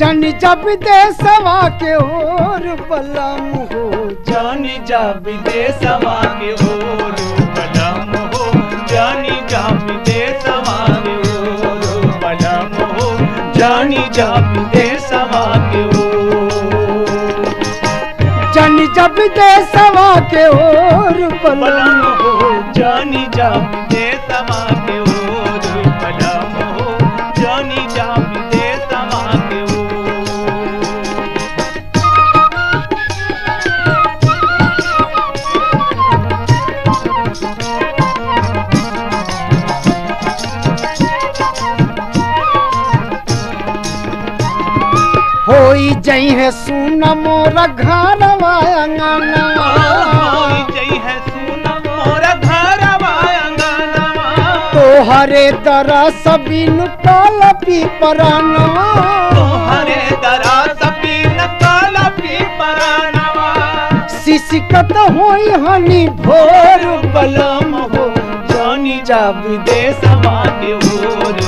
जानी जा विदेशवा के ओर बलम हो, जानी जा विदेशवा के ओर बलम हो, जानी जा विदेशवा के ओर बलम हो, जानी जा विदेशवा के ओर, जानी जा विदेशवा के ओर बलम हो, जानी जा विदेशवा के ओर बलम हो, जानी जा विदेशवा के ओर। होई जई है सुन मोरा घरवा अंगनवा, होई जई है सुन मोरा घरवा अंगनवा, तोहरे दरस बिनु कलपी परनवा, तोहरे दरस बिनु कलपी परनवा, शिशिकत होई हनी भोर बलम हो, जानी जा विदेशवा के ओर